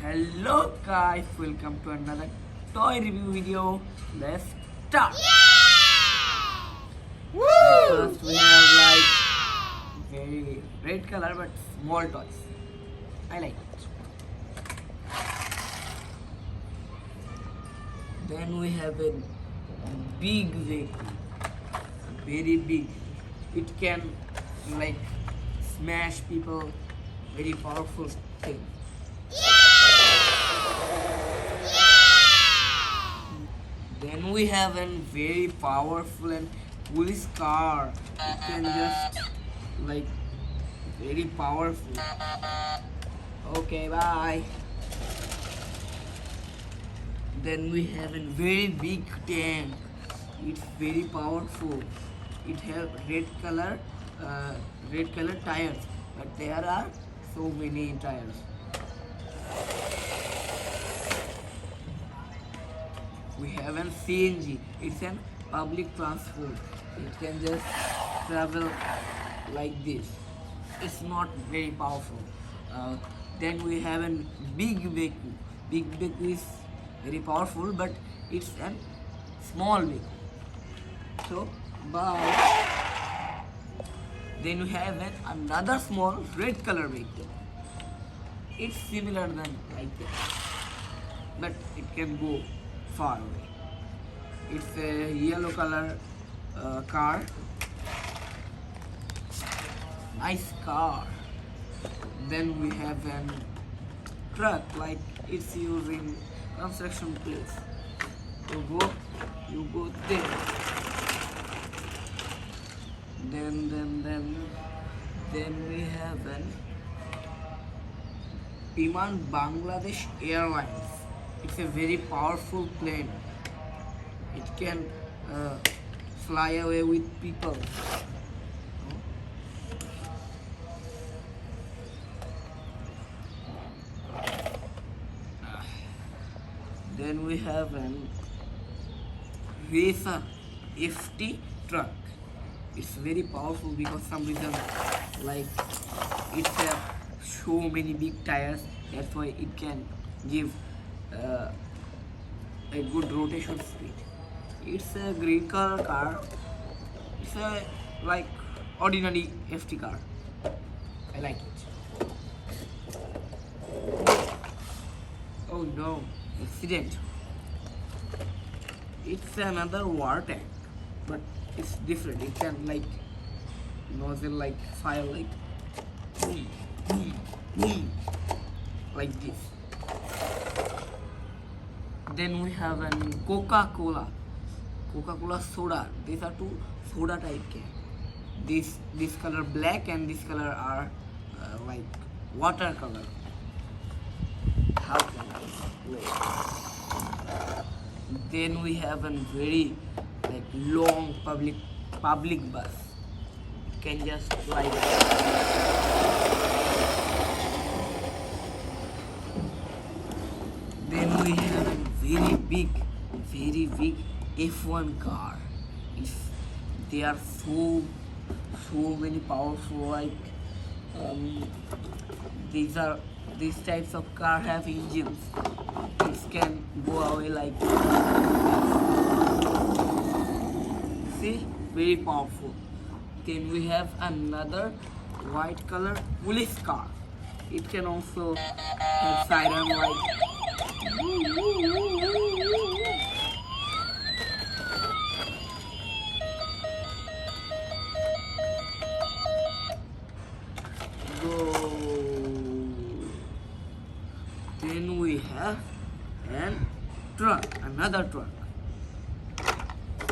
Hello guys, welcome to another toy review video. Let's start. First we have like very red color but small toys. I like it. Then we have a big vehicle, very big. It can like smash people. Very powerful thing. Then we have a very powerful and police car. It can just like very powerful. Okay, bye. Then we have a very big tank. It's very powerful. It has red color tires, but there are so many tires. We have an CNG. It's an public transport. It can just travel like this. It's not very powerful. Then we have a big vehicle. Big vehicle is very powerful, but it's a small vehicle. So bye. Then we have another small red color vehicle. It's similar than like that, but it can go far away. It's a yellow color car. Nice car. Then we have a truck, like it's used in construction place. You go there. Then we have an Biman Bangladesh Airlines. It's a very powerful plane. It can fly away with people. Then we have an Racer FT truck. It's very powerful because some reason like it's a so many big tires. That's why it can give a good rotation speed. It's a green color car. It's a like ordinary FT car. I like it. Oh no, accident. It's another water tank, but it's different. It can like nozzle like fire like boom, boom, boom, like this. Then we have a Coca-Cola soda. These are two soda type can. This color black and this color are like water color. How can I? Then we have a very like long public bus. It can just like then we have a very big F1 car. They are so many powerful. Like these types of car have engines. This can go away like see, very powerful. Then we have another white color police car. It can also have siren light. Go. Then we have another truck.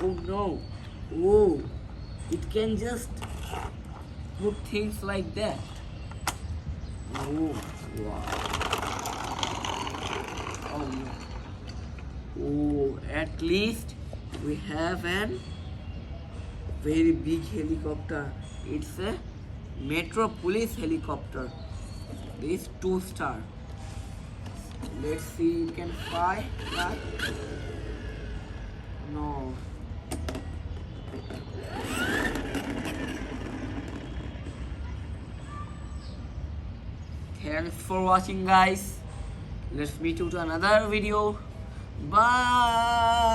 Oh no. Oh, it can just put things like that. Oh, wow. Oh no. Oh, at least we have a very big helicopter. It's a Metro Police helicopter. This 2-star. Let's see, it can fly that. No. Thanks for watching, guys. Let's meet you to another video. Bye.